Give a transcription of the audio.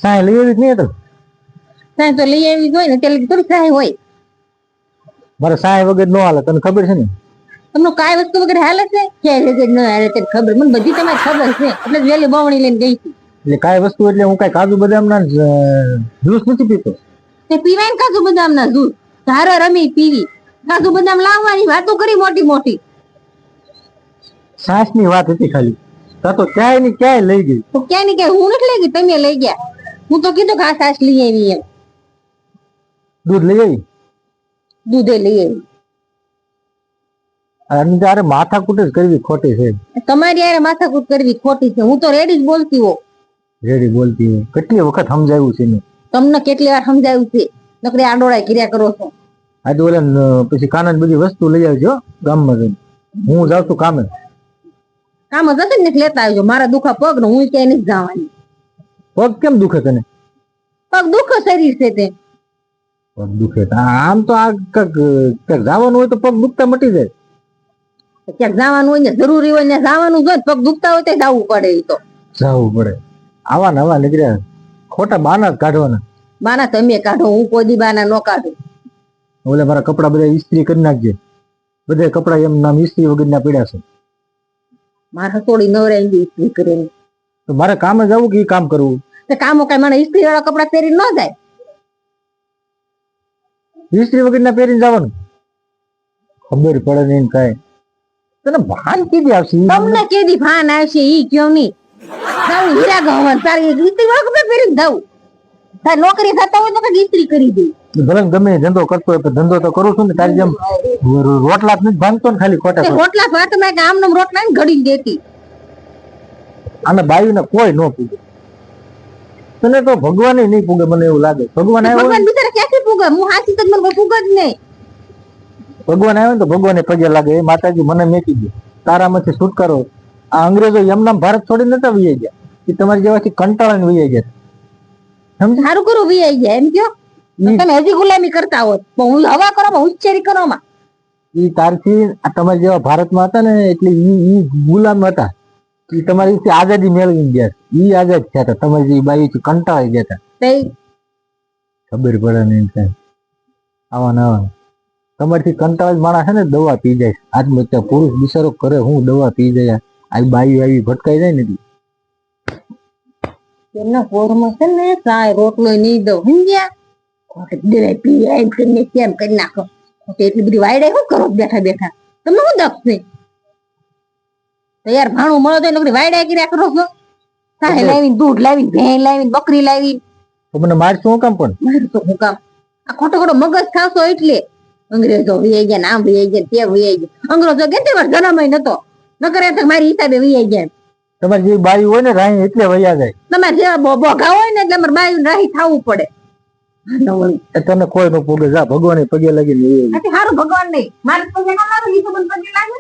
સાય લઈ આવી નહીં તો સાય તો લઈ આવી હોય ને એટલે થોડી સાય હોય. મારે સાય વગર નો હાલે તને ખબર છે ને. તમને કાંઈ વસ્તુ વગર હાલે છે ક્યારે વગર ન હાલે તને ખબર મને બધી તમારી ખબર છે એટલે જ વેલી બવણી લઈને ગઈ હતી. એટલે કાંઈ વસ્તુ એટલે હું કાંઈ કાજુ બદામ ના જ્યુસ નથી પીતો. તે પીવાય ને કાજુ બદામ ના દૂધ ધારો રમી પીવી કાજુ બદામ લાવવાની વાતો કરી મોટી મોટી. સાસ ની વાત હતી ખાલી તા તો ક્યાંય ની ક્યાંય લઈ ગઈ. તો ક્યાં ની ક્યાં હું નથી લઈ ગઈ તમે લઈ ગયા. હું તો કીધું કે આ સાસ લઈ આવી એમ. દૂધ લઈ આવી દૂધે લઈ આવી. અને તારે માથાકૂટ જ કરવી ખોટી છે. તમારી યારે માથાકૂટ કરવી ખોટી છે. હું તો રેડી જ બોલતી હો. રેડી બોલતી હોય કેટલી વખત સમજાવ્યું છે મેં તમને કેટલી વાર સમજાવ્યું છે નકરી આડોળાઈ કર્યા કરો છો. આજે ઓલા પછી કાના બધી વસ્તુ લઈ આવજો ગામમાં જઈને. હું જાઉં છું કામે. કામ જ હશે ને લેતા આવજો. મારા દુખા પગ ને હું ક્યાંય નથી જવાની. પગ કેમ દુખે તને. પગ દુખે શરીર છે તે. પગ દુખે આમ તો આ ક્યાંક જવાનું હોય તો પગ દુખતા મટી જાય. ક્યાંક જવાનું હોય ને જરૂરી હોય ને જવાનું હોય પગ દુખતા હોય તો જવું પડે. એ તો જવું પડે. આવા નવા નીકળ્યા ખોટા બાના જ કાઢવાના. બાના તમે કાઢો હું કોઈ દી બાના નો કાઢું. ઓલે મારા કપડા બધા ઇસ્ત્રી કરી નાખજે. બધા કપડા એમ નામ ઇસ્ત્રી વગર ના પડ્યા છે. મારે થોડી નવરાઈ ગઈ ઇસ્ત્રી કરીને. તો મારે કામે જવું કે કામ કરવું. તો કામો કઈ મને ઇસ્ત્રી વાળા કપડા પહેરી ન જાય. ઇસ્ત્રી વગર ના પહેરીને જવાનું ખબર પડે નહીં કાંઈ. તને ભાન કીધી આવશે. તમને કેદી ભાન આવશે ઈ કયો નહીં. જાઉં હીરા ગવન તારી ઇસ્ત્રી વાળા કપડા પહેરીને જાઉં. તારી નોકરી થતા હોય તો કઈ ઇસ્ત્રી કરી દે. ભલે ગમે ધંધો કરતો હોય પણ ધંધો તો કરું છું ને. તારી જેમ રોટલા જ નથી ભાંગતો ને ખાલી ખોટા. રોટલા ભાત આમ નામ રોટલા ઘડી દેતી. આને બાયું ને કોઈ ન પૂગે. તને તો ભગવાન નહીં પૂગે મને એવું લાગે. ભગવાન આવ્યો ભગવાન બિચારા ક્યાંથી પૂગે. હું હાચી તો મને કોઈ પૂગે જ નહીં. ભગવાન આવ્યો ને તો ભગવાને પગે લાગે. એ માતાજી મને મેકી દે તારામાંથી છુટકારો. આ અંગ્રેજો એમનામ ભારત છોડી નતા વૈયા ગયા. એ તમારી જેવાથી કંટાળાને વૈયા ગયા. સારું કરું વૈયા ગયા એમ કયો. તમે હજી ગુલામી કરતા હોત હું હવા કરો હોશિયારી કરો માં. ઈ તારથી તમારી જેવા ભારતમાં હતા ને એટલે ઈ ગુલામ હતા. ઈ તમારી આઝાદી મેળવી ગયા. ઈ આઝાદ થયા હતા. તમારી જે બાઈ કંટાળી ગયા હતા. ખબર પડે નહીં કઈ આવા નવા. તમારથી કંટાળ માણસ છે ને દવા પી જાય. આત્મહત્યા પુરુષ બિચારો કરે હું દવા પી જાય. આ બાઈ આવી ભટકાઈ જાય ને એમના પોરમાં છે ને ચાય રોટલો નહીં દઉં સમજ્યા. દેવાય પી એમ કરીને કેમ કરી નાખો. એટલી બધી વાયડે શું કરો બેઠા બેઠા. તમને શું દખ છે તો યાર ભાણું મળો તો નોકરી વાયડા કર્યા કરો છો. ચાય લાવીને દૂધ લાવીને ભેં લાવીને બકરી લાવી. તો મને મારશું હું કામ પણ. મારું તો હું કામ આ ખોટો ખોટો મગજ ખાશો એટલે. અંગ્રેજો વી ગયા આમ વી ગયા તે વી ગયા. અંગ્રેજો કેટલી વાર જન્મ નતો નકર મારી હિસાબે વી ગયા. તમારી જે બાઈ હોય ને રાહી એટલે વયા જાય. તમારે જેવા બોઘા હોય ને એટલે અમારે બાયું રાહી થવું પડે. તને કોઈ નો પૂગે જા ભગવાન પગે લાગી. સારું ભગવાન નહીં મારે પગે ના લાગે.